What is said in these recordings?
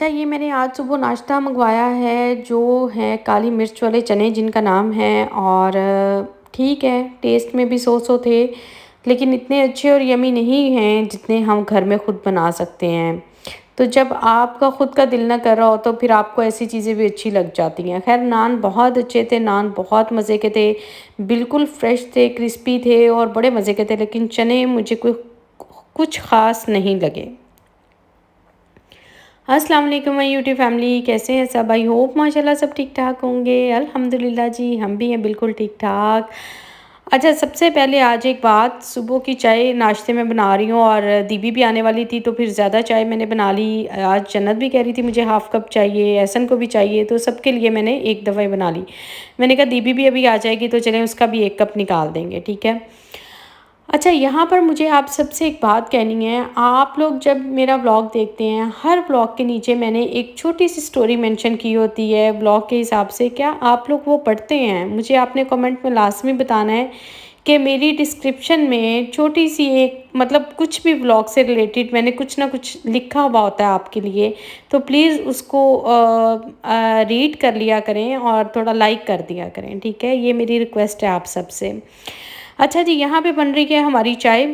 अच्छा, ये मैंने आज सुबह नाश्ता मंगवाया है जो है काली मिर्च वाले चने जिनका नाम है। और ठीक है, टेस्ट में भी सो सो थे, लेकिन इतने अच्छे और यमी नहीं हैं जितने हम घर में खुद बना सकते हैं। तो जब आपका खुद का दिल ना कर रहा हो तो फिर आपको ऐसी चीज़ें भी अच्छी लग जाती हैं। खैर, नान बहुत अच्छे थे, नान बहुत मज़े के थे, बिल्कुल फ्रेश थे, क्रिस्पी थे और बड़े मज़े के थे, लेकिन चने मुझे कोई कुछ ख़ास नहीं लगे। अस्सलाम वालेकुम माय यूट्यूब फैमिली, कैसे हैं सब? आई होप माशाल्लाह सब ठीक ठाक होंगे। अल्हम्दुलिल्लाह जी, हम भी हैं बिल्कुल ठीक ठाक। अच्छा, सबसे पहले आज एक बात, सुबह की चाय नाश्ते में बना रही हूँ और दीदी भी आने वाली थी तो फिर ज़्यादा चाय मैंने बना ली। आज जन्नत भी कह रही थी मुझे हाफ़ कप चाहिए, एहसन को भी चाहिए, तो सबके लिए मैंने एक दफ़ा ही बना ली। मैंने कहा दीदी भी अभी आ जाएगी तो चलें उसका भी एक कप निकाल देंगे, ठीक है। अच्छा, यहाँ पर मुझे आप सबसे एक बात कहनी है। आप लोग जब मेरा व्लॉग देखते हैं, हर व्लॉग के नीचे मैंने एक छोटी-सी स्टोरी मेंशन की होती है व्लॉग के हिसाब से। क्या आप लोग वो पढ़ते हैं? मुझे आपने कमेंट में लाज़मी बताना है कि मेरी डिस्क्रिप्शन में छोटी-सी एक मतलब कुछ भी व्लॉग से रिलेटेड मैंने कुछ ना कुछ लिखा हुआ होता है आपके लिए, तो प्लीज़ उसको रीड कर लिया करें और थोड़ा लाइक कर दिया करें, ठीक है? ये मेरी रिक्वेस्ट है आप सबसे। अच्छा जी, यहाँ पे बन रही है हमारी चाय।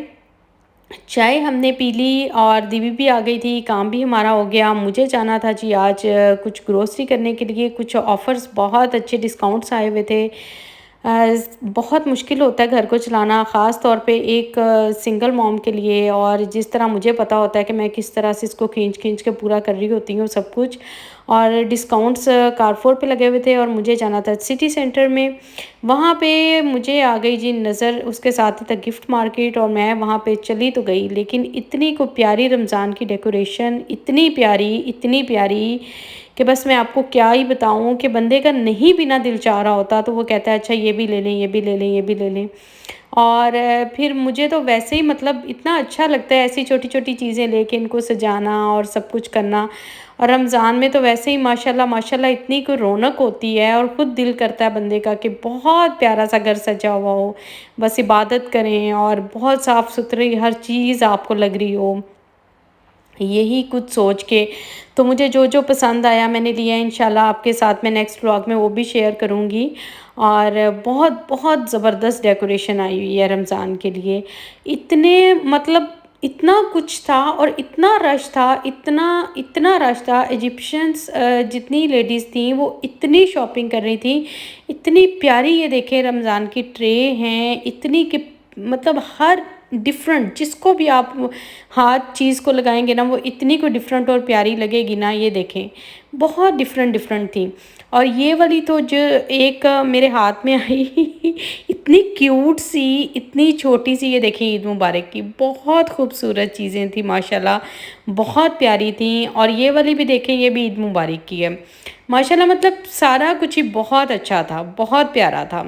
चाय हमने पी ली और दीदी भी आ गई थी, काम भी हमारा हो गया। मुझे जाना था जी आज कुछ ग्रोसरी करने के लिए, कुछ ऑफ़र्स बहुत अच्छे डिस्काउंट्स आए हुए थे। बहुत मुश्किल होता है घर को चलाना, ख़ास तौर पे एक सिंगल मॉम के लिए, और जिस तरह मुझे पता होता है कि मैं किस तरह से इसको खींच-खींच के पूरा कर रही होती हूँ सब कुछ। और डिस्काउंट्स कारफोर पे लगे हुए थे और मुझे जाना था सिटी सेंटर में। वहाँ पे मुझे आ गई जी नज़र, उसके साथ ही था गिफ्ट मार्केट, और मैं वहाँ पे चली तो गई, लेकिन इतनी को प्यारी रमज़ान की डेकोरेशन, इतनी प्यारी कि बस मैं आपको क्या ही बताऊँ कि बंदे का नहीं भी ना दिल चाह रहा होता तो वो कहता है अच्छा ये भी ले लें, ये भी ले लें, ये भी ले लें। और फिर मुझे तो वैसे ही मतलब इतना अच्छा लगता है ऐसी छोटी-छोटी चीज़ें लेके इनको सजाना और सब कुछ करना। और रमज़ान में तो वैसे ही माशाल्लाह माशाल्लाह इतनी कोई रौनक होती है और खुद दिल करता है बंदे का कि बहुत प्यारा सा घर सजा हुआ हो, बस इबादत करें और बहुत साफ़-सुथरी हर चीज़ आपको लग रही हो। यही कुछ सोच के तो मुझे जो-जो पसंद आया मैंने लिया। इंशाल्लाह आपके साथ मैं नेक्स्ट व्लॉग में वो भी शेयर करूँगी। और बहुत ज़बरदस्त डेकोरेशन आई हुई है रमज़ान के लिए। इतने मतलब इतना कुछ था और इतना रश था, इतना रश था। इजिप्शियंस जितनी लेडीज़ थीं वो इतनी शॉपिंग कर रही थीं, इतनी प्यारी। ये देखें रमज़ान की ट्रे हैं, इतनी कि मतलब हर डिफरेंट जिसको भी आप हाथ चीज़ को लगाएँगे ना वो इतनी कोई डिफरेंट और प्यारी लगेगी ना, ये देखें। बहुत डिफरेंट डिफरेंट थी। और ये वाली तो जो एक मेरे हाथ में आई इतनी क्यूट सी, इतनी छोटी सी, ये देखिए ईद मुबारक की बहुत खूबसूरत चीज़ें थी माशाल्लाह, बहुत प्यारी थी। और ये वाली भी देखें, ये भी ईद मुबारक की है माशाल्लाह। मतलब सारा कुछ ही बहुत अच्छा था, बहुत प्यारा था।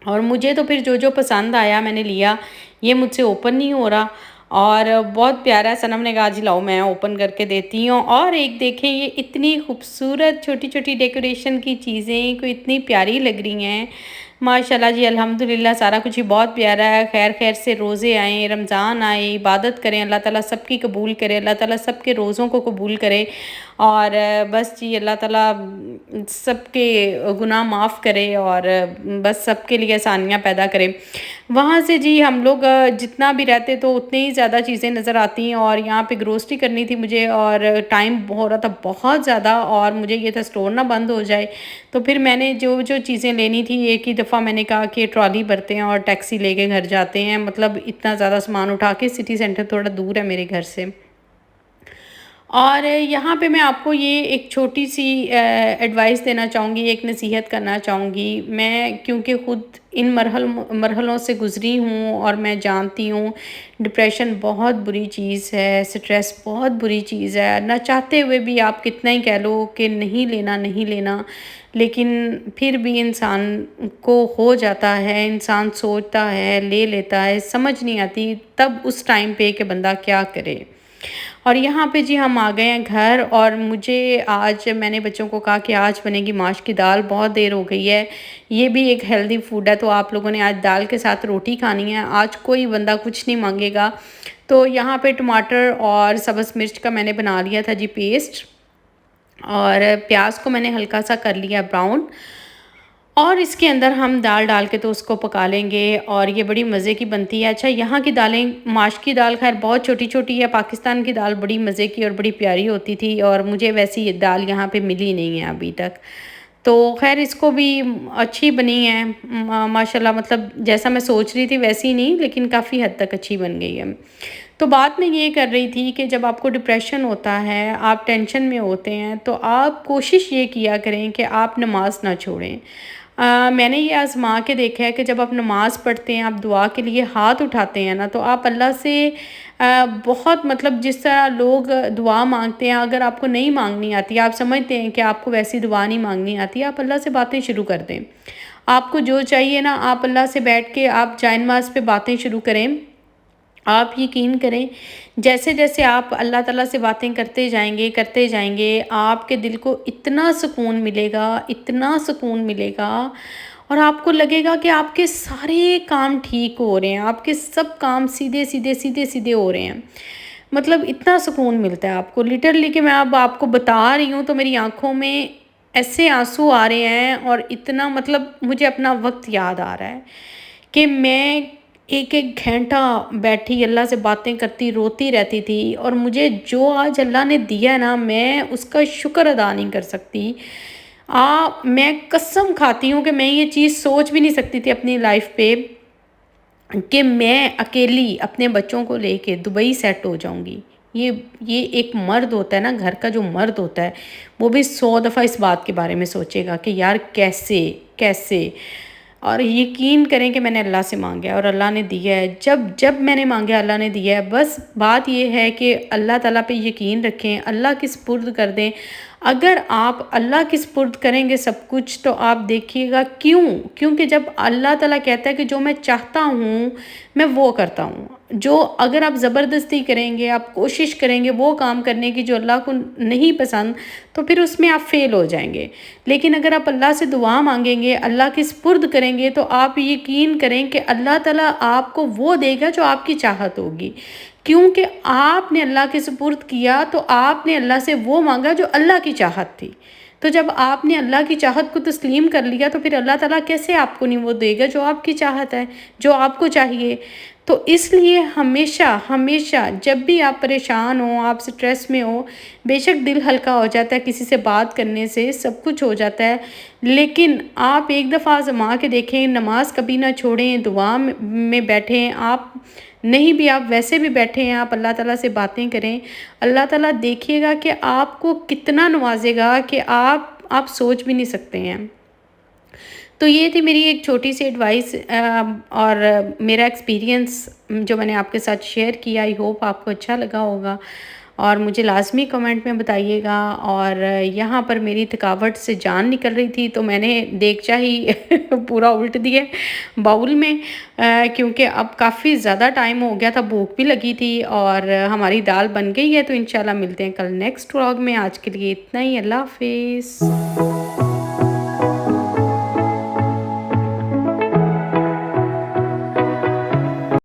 और मुझे तो फिर जो-जो पसंद आया मैंने लिया। ये मुझसे ओपन नहीं हो रहा और बहुत प्यारा सनम ने कहा जी लाओ मैं ओपन करके देती हूँ। और एक देखें, ये इतनी खूबसूरत छोटी-छोटी डेकोरेशन की चीज़ें को इतनी प्यारी लग रही हैं। माशाल्लाह जी, अल्हम्दुलिल्लाह सारा कुछ ही बहुत प्यारा है। खैर-खैर से रोज़े आएँ, रमज़ान आए, इबादत करें, अल्लाह ताला सबकी कबूल करे, अल्लाह ताला सबके रोज़ों को कबूल करे। और बस जी अल्लाह ताला सबके गुनाह माफ़ करे और बस सबके लिए आसानियाँ पैदा करे। वहाँ से जी हम लोग जितना भी रहते तो उतनी ही ज़्यादा चीज़ें नज़र आती हैं। और यहाँ पे ग्रोसरी करनी थी मुझे और टाइम हो रहा था बहुत ज़्यादा, और मुझे ये था स्टोर ना बंद हो जाए। तो फिर मैंने जो चीज़ें लेनी थी एक ही दफ़ा मैंने कहा कि ट्रॉली भरते हैं और टैक्सी लेके घर जाते हैं। मतलब इतना ज़्यादा सामान उठा के, सिटी सेंटर थोड़ा दूर है मेरे घर से। और यहाँ पे मैं आपको ये एक छोटी-सी एडवाइस देना चाहूँगी, एक नसीहत करना चाहूँगी। मैं क्योंकि खुद इन मरहलों से गुज़री हूँ और मैं जानती हूँ डिप्रेशन बहुत बुरी चीज़ है, स्ट्रेस बहुत बुरी चीज़ है। ना चाहते हुए भी आप कितना ही कह लो कि नहीं लेना, लेकिन फिर भी इंसान को हो जाता है, इंसान सोचता है, ले लेता है, समझ नहीं आती तब उस टाइम पे कि बंदा क्या करे। और यहाँ पे जी हम आ गए हैं घर, और मुझे आज मैंने बच्चों को कहा कि आज बनेगी माश की दाल, बहुत देर हो गई है। ये भी एक हेल्दी फूड है तो आप लोगों ने आज दाल के साथ रोटी खानी है, आज कोई बंदा कुछ नहीं मांगेगा। तो यहाँ पे टमाटर और सब्ज़ मिर्च का मैंने बना लिया था जी पेस्ट। और प्याज को मैंने हल्का सा कर लिया ब्राउन, और इसके अंदर हम दाल डाल के तो उसको पका लेंगे और ये बड़ी मज़े की बनती है। अच्छा, यहाँ की दालें, माश की दाल खैर बहुत छोटी-छोटी है, पाकिस्तान की दाल बड़ी मज़े की और बड़ी प्यारी होती थी और मुझे वैसी ये दाल यहाँ पे मिली नहीं है अभी तक। तो खैर इसको भी अच्छी बनी है, माशाल्लाह, मतलब जैसा मैं सोच रही थी वैसी नहीं, लेकिन काफ़ी हद तक अच्छी बन गई है। तो बात मैं ये कर रही थी कि जब आपको डिप्रेशन होता है, आप टेंशन में होते हैं, तो आप कोशिश ये किया करें कि आप नमाज़ ना छोड़ें। मैंने ये आज़मा के देखा है कि जब आप नमाज़ पढ़ते हैं, आप दुआ के लिए हाथ उठाते हैं ना, तो आप अल्लाह से बहुत, मतलब जिस तरह लोग दुआ माँगते हैं, अगर आपको नहीं माँगनी आती, आप समझते हैं कि आपको वैसी दुआ नहीं माँगनी आती, आप अल्लाह से बातें शुरू कर दें। आपको जो चाहिए ना, आप अल्लाह से बैठ के आप जाए नमाज़ पे बातें शुरू करें। आप यकीन करें, जैसे-जैसे आप अल्लाह ताला से बातें करते जाएँगे, आपके दिल को इतना सुकून मिलेगा, इतना सुकून मिलेगा, और आपको लगेगा कि आपके सारे काम ठीक हो रहे हैं, आपके सब काम सीधे-सीधे, सीधे-सीधे हो रहे हैं। मतलब इतना सुकून मिलता है आपको, लिटरली, कि मैं अब आपको बता रही हूँ तो मेरी आँखों में ऐसे आँसू आ रहे हैं, और इतना, मतलब मुझे अपना वक़्त याद आ रहा है कि मैं एक-एक घंटा बैठी अल्लाह से बातें करती, रोती रहती थी, और मुझे जो आज अल्लाह ने दिया है ना, मैं उसका शुक्र अदा नहीं कर सकती। मैं कसम खाती हूँ कि मैं ये चीज़ सोच भी नहीं सकती थी अपनी लाइफ़ पे कि मैं अकेली अपने बच्चों को लेके दुबई सेट हो जाऊँगी। ये एक मर्द होता है ना, घर का जो मर्द होता है, वो भी 100 दफ़ा इस बात के बारे में सोचेगा कि यार कैसे, कैसे? और यकीन करें कि मैंने अल्लाह से माँगा है और अल्लाह ने दिया है। जब जब मैंने माँगा, अल्लाह ने दिया है। बस बात ये है कि अल्लाह ताला पे यकीन रखें, अल्लाह के सुपुर्द कर दें। अगर आप अल्लाह के सुपुर्द करेंगे सब कुछ, तो आप देखिएगा, क्योंकि जब अल्लाह ताला कहता है कि जो मैं चाहता हूँ, मैं वो करता हूँ। जो अगर आप ज़बरदस्ती करेंगे, आप कोशिश करेंगे वो काम करने की जो अल्लाह को नहीं पसंद, तो फिर उसमें आप फ़ेल हो जाएँगे। लेकिन अगर आप अल्लाह से दुआ माँगेंगे, अल्लाह के सुपुर्द करेंगे, तो आप यकीन करें कि अल्लाह ताला आपको वो देगा जो आपकी चाहत होगी। क्योंकि आपने अल्लाह के सुपुर्द किया, तो आपने अल्लाह से वो माँगा जो अल्लाह की चाहत थी। तो जब आपने अल्लाह की चाहत को तस्लीम कर लिया, तो फिर अल्लाह ताला कैसे आपको नहीं वो देगा जो आपकी चाहत है, जो आपको चाहिए। तो इसलिए हमेशा, हमेशा जब भी आप परेशान हो, आप स्ट्रेस में हो, बेशक दिल हल्का हो जाता है किसी से बात करने से, सब कुछ हो जाता है, लेकिन आप एक दफ़ा आज़मा के देखें, नमाज़ कभी ना छोड़ें, दुआ में बैठें। आप नहीं भी, आप वैसे भी बैठे हैं, आप अल्लाह ताला से बातें करें। अल्लाह ताला देखिएगा कि आपको कितना नवाज़ेगा कि आप सोच भी नहीं सकते हैं। तो ये थी मेरी एक छोटी-सी एडवाइस, और मेरा एक्सपीरियंस जो मैंने आपके साथ शेयर किया। आई होप आपको अच्छा लगा होगा, और मुझे लाज़मी कमेंट में बताइएगा। और यहाँ पर मेरी थकावट से जान निकल रही थी, तो मैंने देगचा ही पूरा उल्ट दिया बाउल में, क्योंकि अब काफ़ी ज़्यादा टाइम हो गया था, भूख भी लगी थी, और हमारी दाल बन गई है। तो इंशाल्लाह मिलते हैं कल नेक्स्ट व्लॉग में। आज के लिए इतना ही, अल्लाह हाफ़िज़।